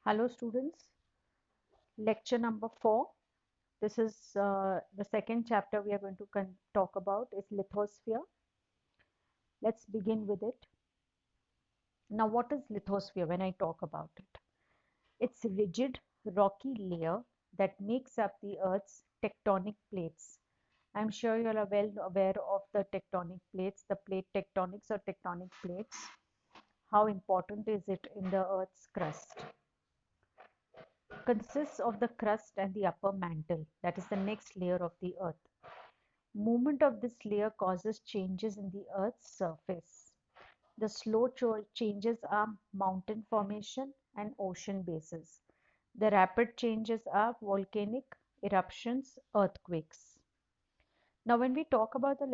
Hello students, lecture number 4. This is the second chapter we are going to talk about is lithosphere. Let's begin with it. Now what is lithosphere when I talk about it? It's a rigid rocky layer that makes up the Earth's tectonic plates. I'm sure you are well aware of the tectonic plates, the plate tectonics or tectonic plates. How important is it in the Earth's crust? Consists of the crust and the upper mantle, that is the next layer of the earth. Movement of this layer causes changes in the earth's surface. The slow changes are mountain formation and ocean bases. The rapid changes are volcanic eruptions, earthquakes. Now, when we talk about the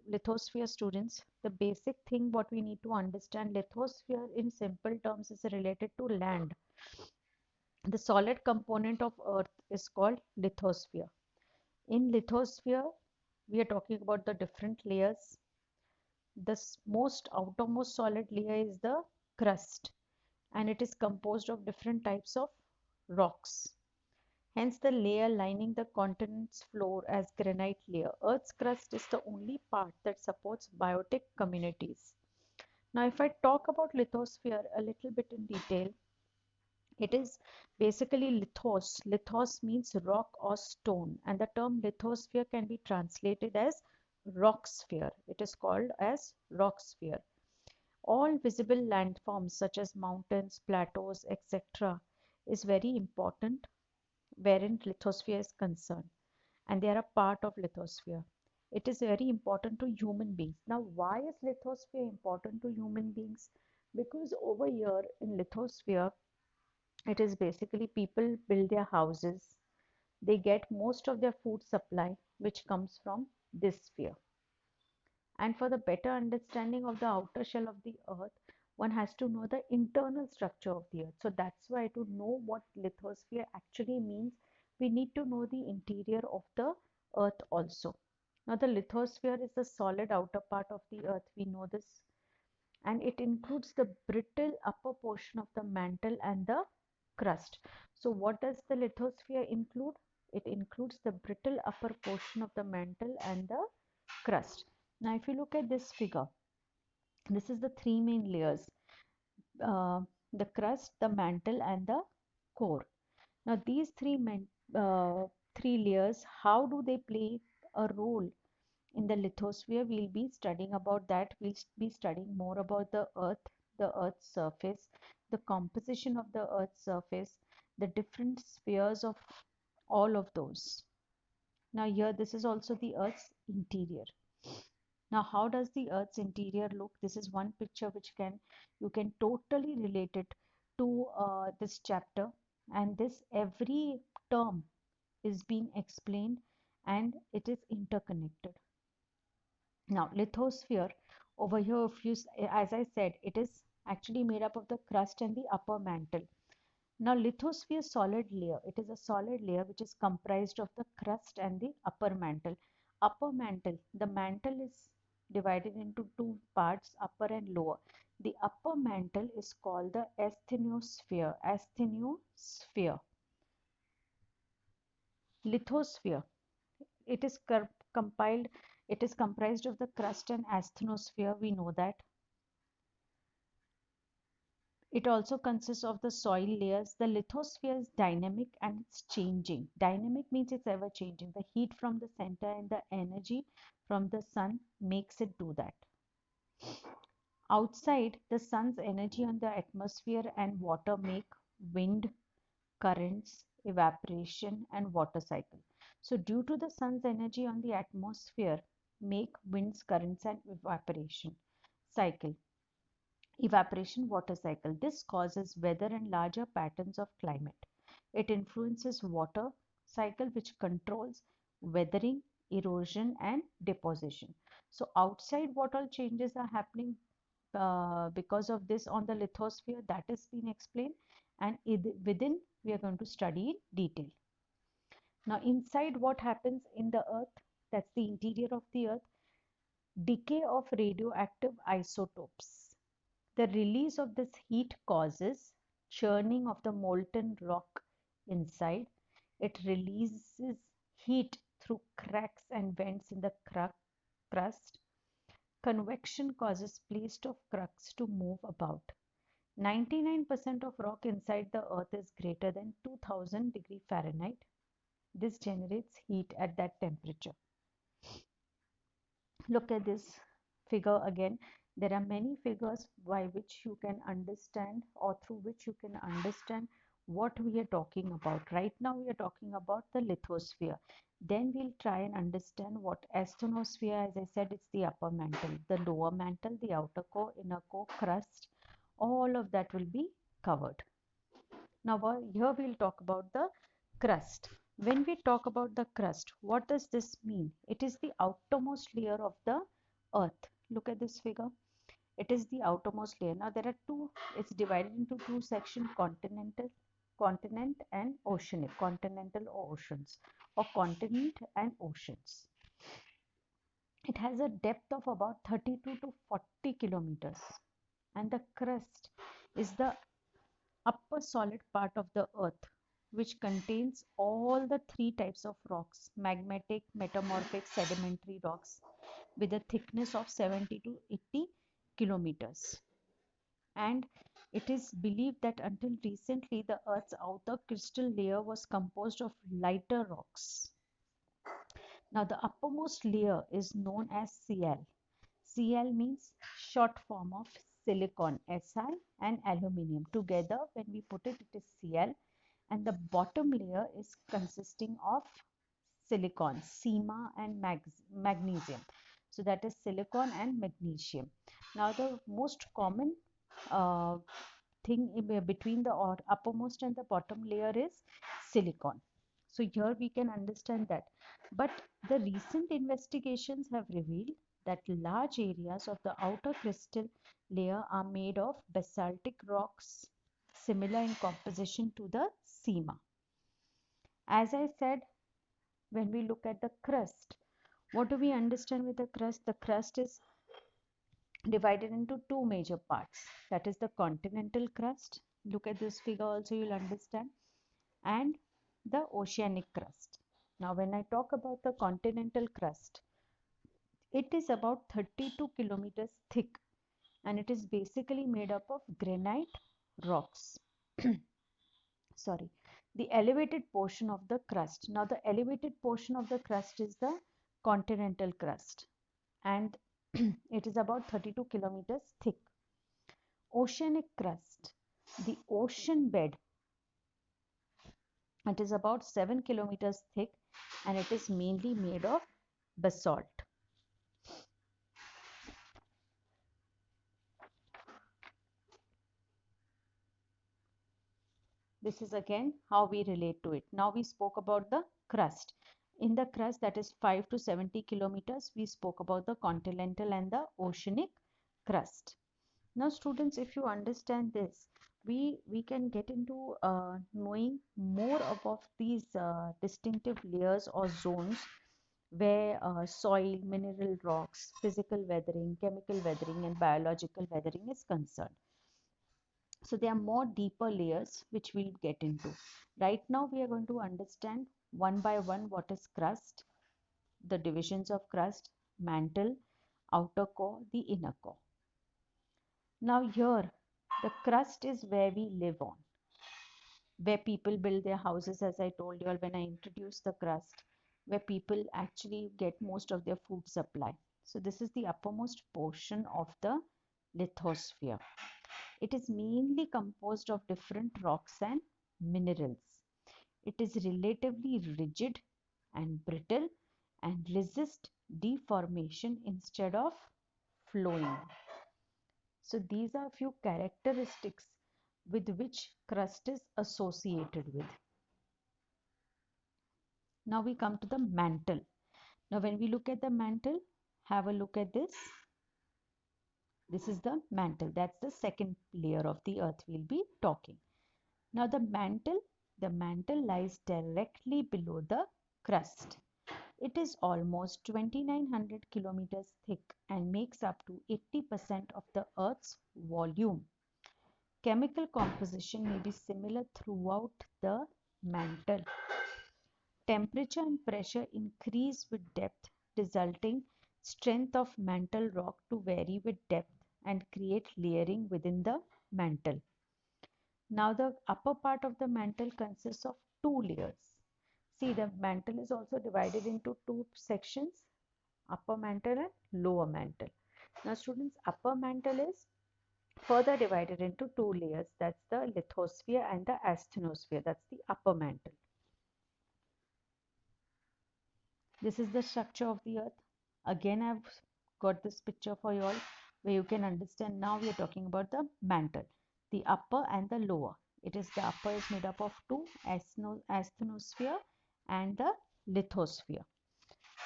lithosphere, students, the basic thing what we need to understand, lithosphere in simple terms is related to land. The solid component of earth is called lithosphere. In lithosphere, we are talking about the different layers. The most outermost solid layer is the crust, and it is composed of different types of rocks. Hence, the layer lining the continent's floor as granite layer. Earth's crust is the only part that supports biotic communities. Now, if I talk about lithosphere a little bit in detail, it is basically lithos. Lithos means rock or stone, and the term lithosphere can be translated as rock sphere. It is called as rock sphere. All visible landforms such as mountains, plateaus, etc. is very important wherein lithosphere is concerned, and they are a part of lithosphere. It is very important to human beings. Now, why is lithosphere important to human beings? Because over here in lithosphere, it is basically people build their houses. They get most of their food supply, which comes from this sphere. And for the better understanding of the outer shell of the earth, one has to know the internal structure of the earth. So that's why to know what lithosphere actually means, we need to know the interior of the earth also. Now, the lithosphere is the solid outer part of the earth. We know this, and it includes the brittle upper portion of the mantle and the crust. So what does the lithosphere include? It includes the brittle upper portion of the mantle and the crust. Now if you look at this figure, this is the three main layers, uh, the crust, the mantle and the core. Now these three layers, how do they play a role in the lithosphere? We'll be studying about that. We'll be studying more about the earth's surface, the composition of the earth's surface, the different spheres of all of those. Now here this is also the earth's interior. Now how does the earth's interior look? This is one picture which you can totally relate it to this chapter, and this every term is being explained and it is interconnected. Now, lithosphere over here, if you, as I said, it is actually made up of the crust and the upper mantle. Now, lithosphere solid layer, it is a solid layer which is comprised of the crust and the upper mantle. Upper mantle, the mantle is divided into two parts, upper and lower. The upper mantle is called the asthenosphere. Asthenosphere. Lithosphere, it is compiled, it is comprised of the crust and asthenosphere, we know that. It also consists of the soil layers. The lithosphere is dynamic and it's changing. Dynamic means it's ever changing. The heat from the center and the energy from the sun makes it do that. Outside, the sun's energy on the atmosphere and water make wind, currents, evaporation, and water cycle. So due to the sun's energy on the atmosphere, make winds, currents, and cycle. Evaporation water cycle. This causes weather and larger patterns of climate. It influences water cycle which controls weathering, erosion and deposition. So outside what all changes are happening because of this on the lithosphere, that has been explained, and within we are going to study in detail. Now inside what happens in the earth, that's the interior of the earth, decay of radioactive isotopes. The release of this heat causes churning of the molten rock inside. It releases heat through cracks and vents in the crust. Convection causes plates of crust to move about. 99% of rock inside the earth is greater than 2000 degree Fahrenheit. This generates heat at that temperature. Look at this figure again. There are many figures by which you can understand, or through which you can understand what we are talking about. Right now we are talking about the lithosphere. Then we'll try and understand what asthenosphere. As I said, it's the upper mantle, the lower mantle, the outer core, inner core, crust. All of that will be covered. Now here we'll talk about the crust. When we talk about the crust, what does this mean? It is the outermost layer of the earth. Look at this figure. It is the outermost layer. Now there are two, it's divided into two sections, continent and oceanic, continental or oceans, or continent and oceans. It has a depth of about 32 to 40 kilometers, and the crust is the upper solid part of the earth, which contains all the three types of rocks: magmatic, metamorphic, sedimentary rocks, with a thickness of 70 to 80 kilometers. And it is believed that until recently, the earth's outer crystal layer was composed of lighter rocks. Now, the uppermost layer is known as Cl. Cl means short form of silicon, Si, and aluminium. Together, when we put it, it is Cl. And the bottom layer is consisting of silicon, Sema, and magnesium. So that is silicon and magnesium. Now, the most common uh, thing between the uppermost and the bottom layer is silicon. So here we can understand that. But the recent investigations have revealed that large areas of the outer crystal layer are made of basaltic rocks similar in composition to the Sema. As I said, when we look at the crust, what do we understand with the crust? The crust is divided into two major parts. That is the continental crust. Look at this figure also, you'll understand. And the oceanic crust. Now, when I talk about the continental crust, it is about 32 kilometers thick, and it is basically made up of granite rocks. Sorry, the elevated portion of the crust. Now, the elevated portion of the crust is the continental crust, and it is about 32 kilometers thick. Oceanic crust, the ocean bed, it is about 7 kilometers thick, and it is mainly made of basalt. This is again how we relate to it. Now we spoke about the crust. In the crust, that is 5 to 70 kilometers, we spoke about the continental and the oceanic crust. Now students, if you understand this, we can get into knowing more about these distinctive layers or zones where soil, mineral rocks, physical weathering, chemical weathering, and biological weathering is concerned. So there are more deeper layers which we'll get into. Right now we are going to understand one by one what is crust, the divisions of crust, mantle, outer core, the inner core. Now here, the crust is where we live on, where people build their houses, as I told you all when I introduced the crust, where people actually get most of their food supply. So this is the uppermost portion of the lithosphere. It is mainly composed of different rocks and minerals. It is relatively rigid and brittle and resists deformation instead of flowing. So these are few characteristics with which crust is associated with. Now we come to the mantle. Now when we look at the mantle, have a look at this. This is the mantle. That's the second layer of the earth we'll be talking. Now the mantle lies directly below the crust. It is almost 2900 kilometers thick and makes up to 80% of the earth's volume. Chemical composition may be similar throughout the mantle. Temperature and pressure increase with depth, resulting strength of mantle rock to vary with depth and create layering within the mantle. Now the upper part of the mantle consists of two layers. See, the mantle is also divided into two sections, upper mantle and lower mantle. Now students, upper mantle is further divided into two layers. That's the lithosphere and the asthenosphere. That's the upper mantle. This is the structure of the earth. Again, I've got this picture for you all where you can understand. Now we are talking about the mantle, the upper and the lower. It is the upper is made up of two, asthenosphere and the lithosphere.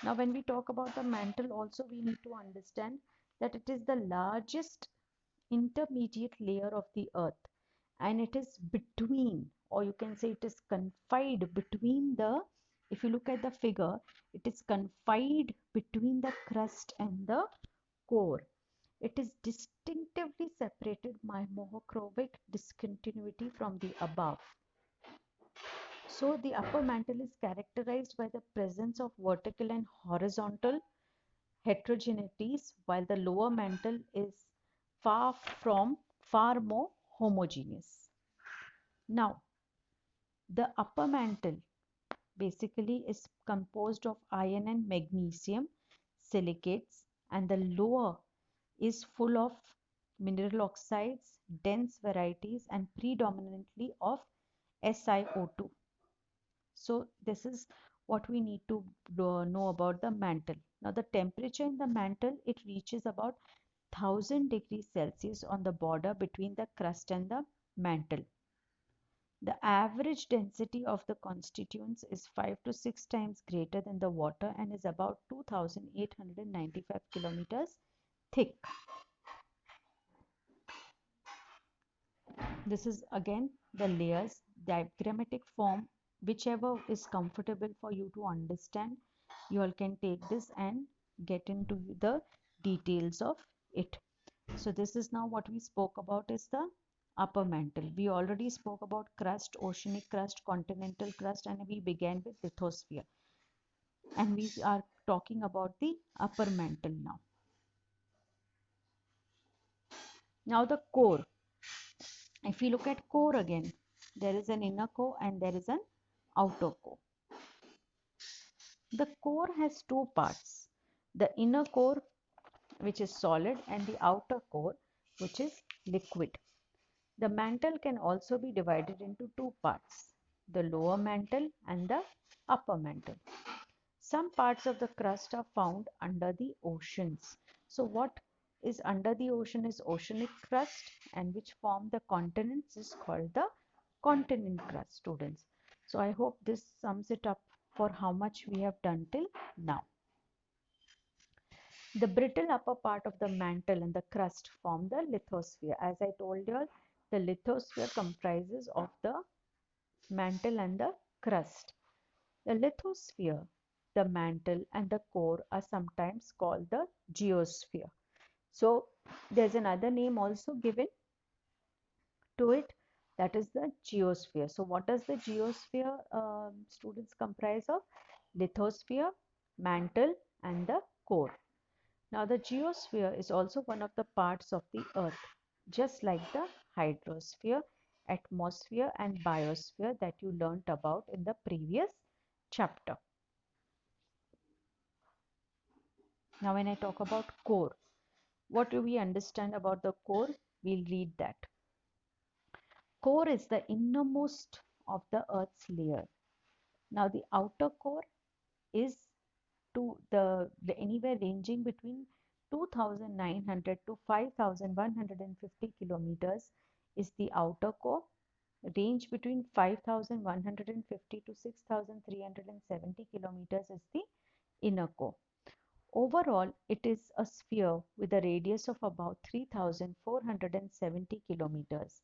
Now, when we talk about the mantle, also we need to understand that it is the largest intermediate layer of the earth, and it is between, or you can say it is confined between the, if you look at the figure, it is confined between the crust and the core. It is distinctively separated by monochromatic discontinuity from the above. So the upper mantle is characterized by the presence of vertical and horizontal heterogeneities, while the lower mantle is far more homogeneous. Now, the upper mantle basically is composed of iron and magnesium silicates, and the lower is full of mineral oxides, dense varieties, and predominantly of SiO2. So this is what we need to know about the mantle. Now the temperature in the mantle, it reaches about 1000 degrees Celsius on the border between the crust and the mantle. The average density of the constituents is 5 to 6 times greater than the water and is about 2895 kilometers thick. This is again the layers, diagrammatic form, whichever is comfortable for you to understand. You all can take this and get into the details of it. So this is now what we spoke about is the upper mantle. We already spoke about crust, oceanic crust, continental crust, and we began with lithosphere. And we are talking about the upper mantle now. Now the core. If we look at core again, there is an inner core and there is an outer core. The core has two parts. The inner core, which is solid, and the outer core, which is liquid. The mantle can also be divided into two parts, the lower mantle and the upper mantle. Some parts of the crust are found under the oceans. So what is under the ocean is oceanic crust, and which form the continents is called the continent crust, students. So I hope this sums it up for how much we have done till now. The brittle upper part of the mantle and the crust form the lithosphere. As I told you, the lithosphere comprises of the mantle and the crust. The lithosphere, the mantle and the core are sometimes called the geosphere. So there's another name also given to it, that is the geosphere. So what does the geosphere students comprise of? Lithosphere, mantle and the core. Now the geosphere is also one of the parts of the earth, just like the hydrosphere, atmosphere and biosphere that you learnt about in the previous chapter. Now when I talk about core, what do we understand about the core? We'll read that. Core is the innermost of the earth's layer. Now the outer core is to the anywhere ranging between 2900 to 5150 kilometers is the outer core. Range between 5150 to 6370 kilometers is the inner core. Overall, it is a sphere with a radius of about 3470 kilometers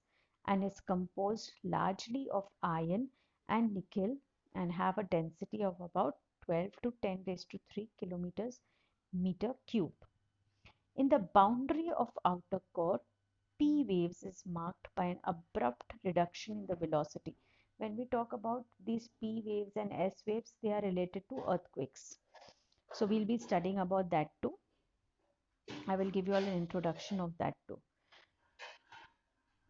and is composed largely of iron and nickel and have a density of about 12 to 10 raised to 3 kilometers meter cube. In the boundary of outer core, P waves is marked by an abrupt reduction in the velocity. When we talk about these P waves and S waves, they are related to earthquakes. So we'll be studying about that too. I will give you all an introduction of that too.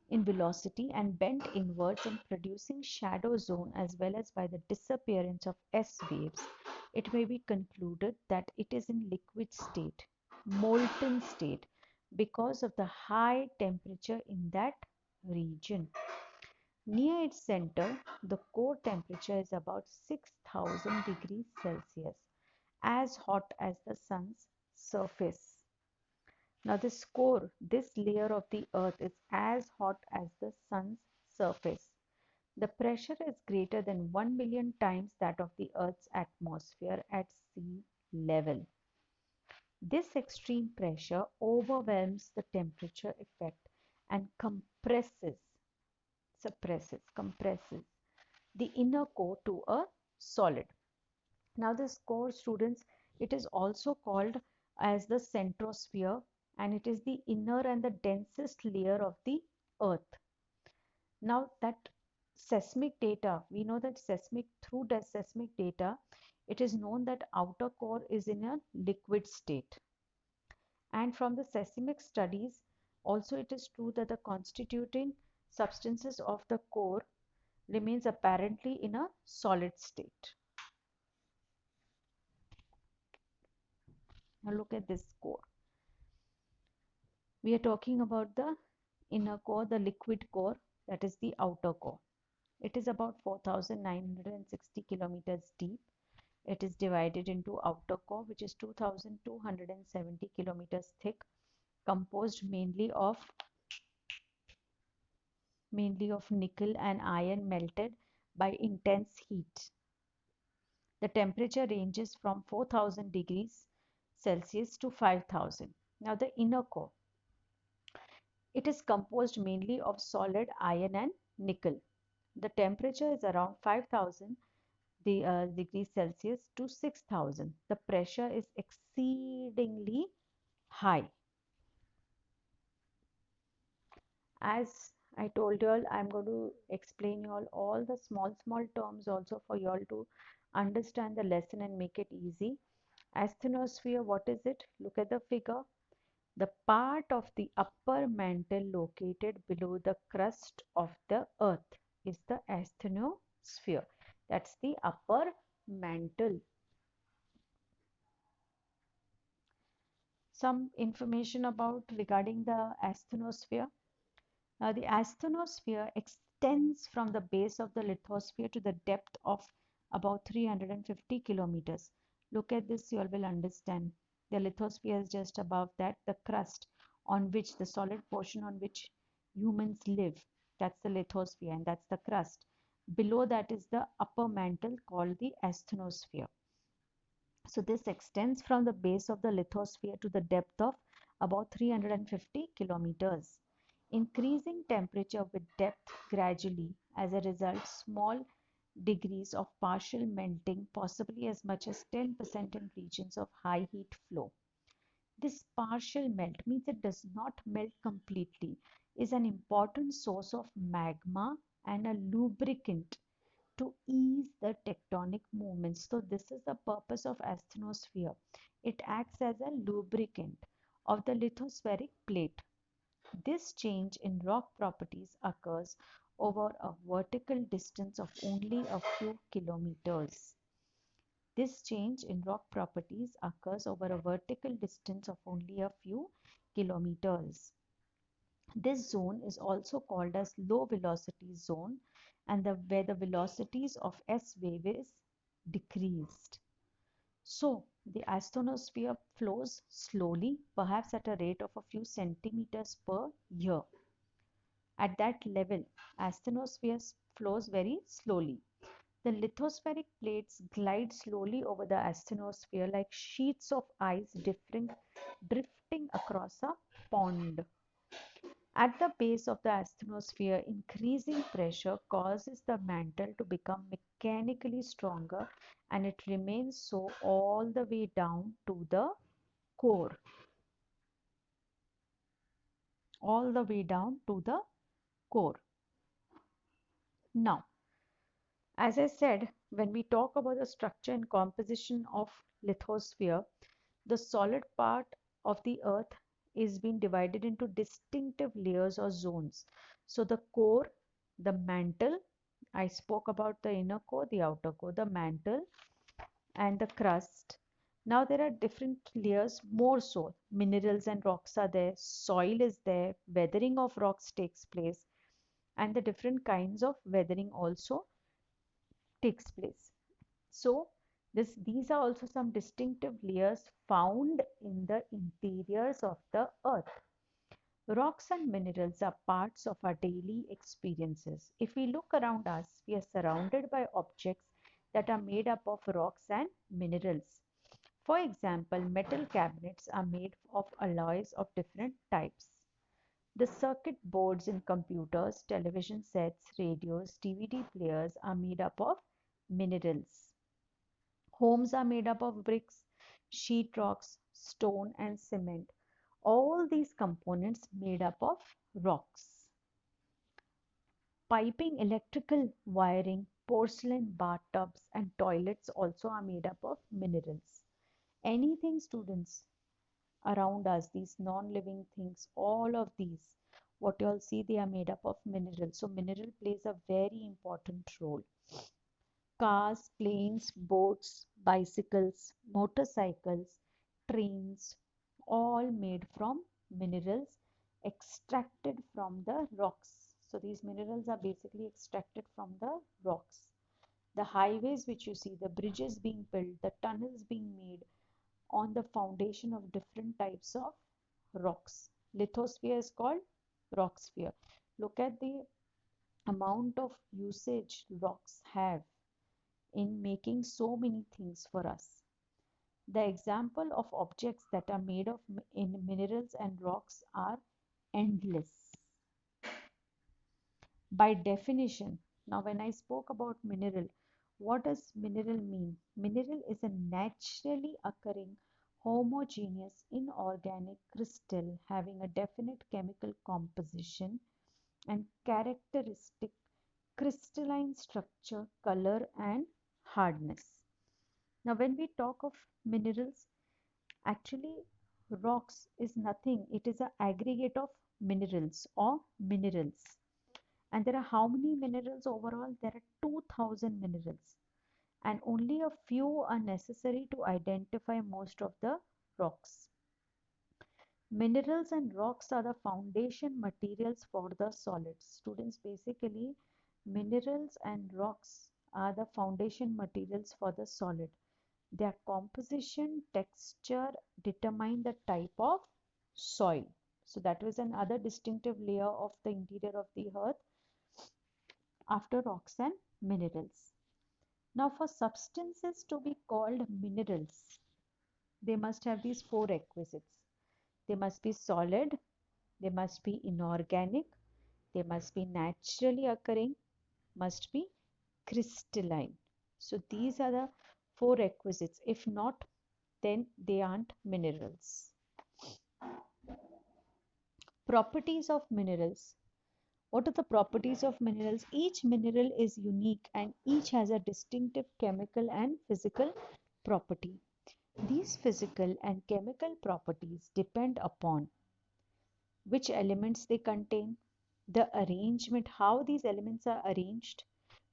In velocity and bent inwards and producing shadow zone as well as by the disappearance of S waves, it may be concluded that it is in liquid state, molten state, because of the high temperature in that region. Near its center, the core temperature is about 6000 degrees Celsius, as hot as the sun's surface. Now this layer of the earth is as hot as the sun's surface. The pressure is greater than 1 million times that of the earth's atmosphere at sea level. This extreme pressure overwhelms the temperature effect and compresses the inner core to a solid. Now this core, students, it is also called as the centrosphere, and it is the inner and the densest layer of the earth. Now that seismic data, we know that through the seismic data, it is known that outer core is in a liquid state. And from the seismic studies, also it is true that the constituting substances of the core remains apparently in a solid state. Now look at this core. We are talking about the inner core, the liquid core, that is the outer core. It is about 4,960 kilometers deep. It is divided into outer core, which is 2,270 kilometers thick, composed mainly of nickel and iron melted by intense heat. The temperature ranges from 4,000 degrees Celsius to 5,000. Now the inner core. It is composed mainly of solid iron and nickel. The temperature is around 5,000 degrees Celsius to 6,000. The pressure is exceedingly high. As I told you all, I'm going to explain you all the small terms also for you all to understand the lesson and make it easy. Asthenosphere, what is it? Look at the figure. The part of the upper mantle located below the crust of the earth is the asthenosphere. That's the upper mantle. Some information about regarding the asthenosphere. Now, the asthenosphere extends from the base of the lithosphere to the depth of about 350 kilometers. Look at this, you all will understand. The lithosphere is just above that, the crust on which the solid portion on which humans live. That's the lithosphere and that's the crust. Below that is the upper mantle called the asthenosphere. So this extends from the base of the lithosphere to the depth of about 350 kilometers. Increasing temperature with depth gradually, as a result, small degrees of partial melting, possibly as much as 10% in regions of high heat flow. This partial melt means it does not melt completely, is an important source of magma and a lubricant to ease the tectonic movements. So this is the purpose of asthenosphere. It acts as a lubricant of the lithospheric plate. This change in rock properties occurs over a vertical distance of only a few kilometers. This change in rock properties occurs over a vertical distance of only a few kilometers. This zone is also called as low velocity zone and where the velocities of S wave is decreased. So the asthenosphere flows slowly, perhaps at a rate of a few centimeters per year. At that level, asthenosphere flows very slowly. The lithospheric plates glide slowly over the asthenosphere like sheets of ice drifting across a pond. At the base of the asthenosphere, increasing pressure causes the mantle to become mechanically stronger, and it remains so all the way down to the core. all the way down to the core. Now, as I said, when we talk about the structure and composition of lithosphere, the solid part of the earth is being divided into distinctive layers or zones. So the core, the mantle, I spoke about the inner core, the outer core, the mantle and the crust. Now there are different layers, more so. Minerals and rocks are there, soil is there, weathering of rocks takes place, and the different kinds of weathering also takes place. So these are also some distinctive layers found in the interiors of the earth. Rocks and minerals are parts of our daily experiences. If we look around us, we are surrounded by objects that are made up of rocks and minerals. For example, metal cabinets are made of alloys of different types. The circuit boards in computers, television sets, radios, DVD players are made up of minerals. Homes are made up of bricks, sheetrocks, stone, and cement. All these components made up of rocks. Piping, electrical wiring, porcelain bathtubs, and toilets also are made up of minerals. Anything, students, around us, these non-living things, all of these, what you all see, they are made up of minerals. So mineral plays a very important role. Cars, planes, boats, bicycles, motorcycles, trains, all made from minerals extracted from the rocks. So these minerals are basically extracted from the rocks. The highways which you see, the bridges being built, the tunnels being made on the foundation of different types of rocks. Lithosphere is called rock sphere. Look at the amount of usage rocks have in making so many things for us. The example of objects that are made of in minerals and rocks are endless. By definition, now when I spoke about mineral, what does mineral mean? Mineral is a naturally occurring homogeneous inorganic crystal having a definite chemical composition and characteristic crystalline structure, color and hardness. Now when we talk of minerals, actually rocks is nothing. It is an aggregate of minerals or minerals. And there are how many minerals overall? There are 2000 minerals. And only a few are necessary to identify most of the rocks. Minerals and rocks are the foundation materials for the solids. Students, basically, minerals and rocks are the foundation materials for the solid. Their composition, texture determine the type of soil. So that was another distinctive layer of the interior of the earth after rocks and minerals. Now for substances to be called minerals, they must have these four requisites. They must be solid, they must be inorganic, they must be naturally occurring, must be crystalline. So these are the four requisites. If not, then they aren't minerals. Properties of minerals. What are the properties of minerals? Each mineral is unique and each has a distinctive chemical and physical property. These physical and chemical properties depend upon which elements they contain, the arrangement, how these elements are arranged,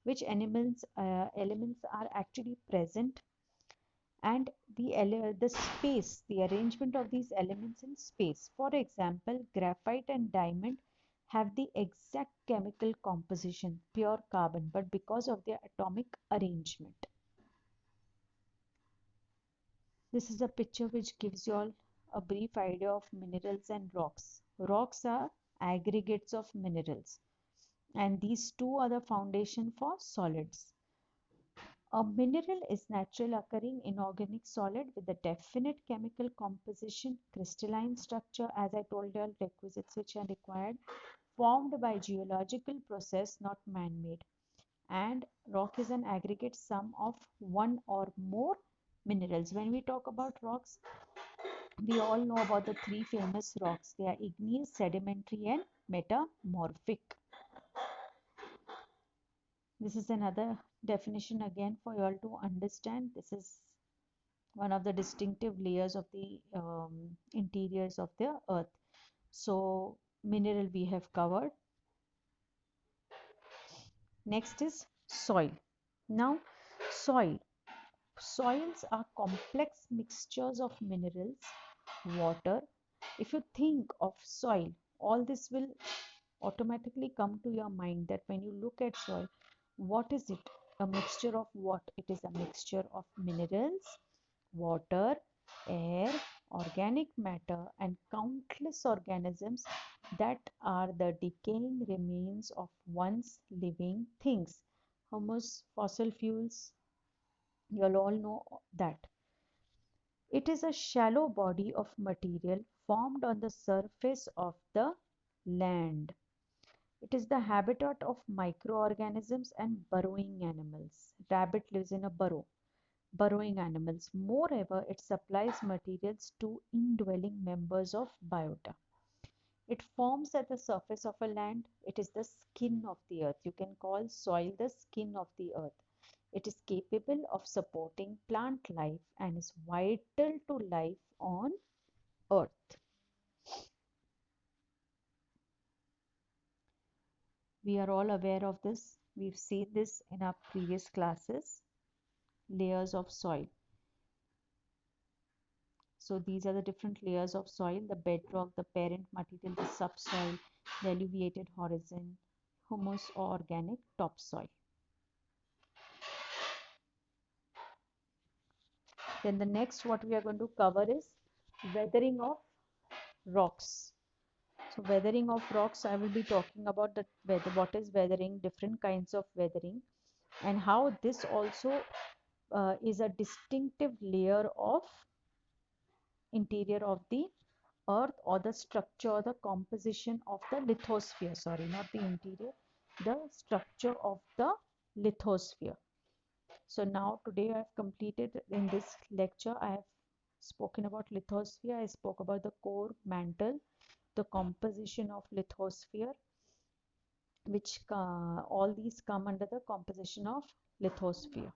which elements are actually present, and the space, the arrangement of these elements in space. For example, graphite and diamond have the exact chemical composition, pure carbon, but because of their atomic arrangement. This is a picture which gives you all a brief idea of minerals and rocks. Rocks are aggregates of minerals, and these two are the foundation for solids. A mineral is natural occurring inorganic solid with a definite chemical composition, crystalline structure, as I told you, requisites which are required, formed by geological process, not man-made. And rock is an aggregate sum of one or more minerals. When we talk about rocks, We all know about the three famous rocks. They are igneous, sedimentary, and metamorphic. This is another definition again for you all to understand. This is one of the distinctive layers of the interiors of the earth. So, mineral we have covered. Next is soil. Now, soil. Soils are complex mixtures of minerals, water. If you think of soil, all this will automatically come to your mind that when you look at soil, what is it? A mixture of what? It is a mixture of minerals, water, air, organic matter, and countless organisms that are the decaying remains of once living things. Humus, fossil fuels, you'll all know that. It is a shallow body of material formed on the surface of the land. It is the habitat of microorganisms and burrowing animals. Rabbit lives in a burrow. Burrowing animals. Moreover, it supplies materials to indwelling members of biota. It forms at the surface of a land. It is the skin of the earth. You can call soil the skin of the earth. It is capable of supporting plant life and is vital to life on earth. We are all aware of this. We've seen this in our previous classes. Layers of soil. So these are the different layers of soil: the bedrock, the parent material, the subsoil, the elevated horizon, humus or organic topsoil. Then the next what we are going to cover is weathering of rocks. So weathering of rocks, I will be talking about the weather, what is weathering, different kinds of weathering, and how this also is a distinctive layer of interior of the earth, or the structure or the composition of the lithosphere. Sorry, not the interior, the structure of the lithosphere. So now today I have completed in this lecture. I have spoken about lithosphere. I spoke about the core, mantle, the composition of lithosphere, which all these come under the composition of lithosphere.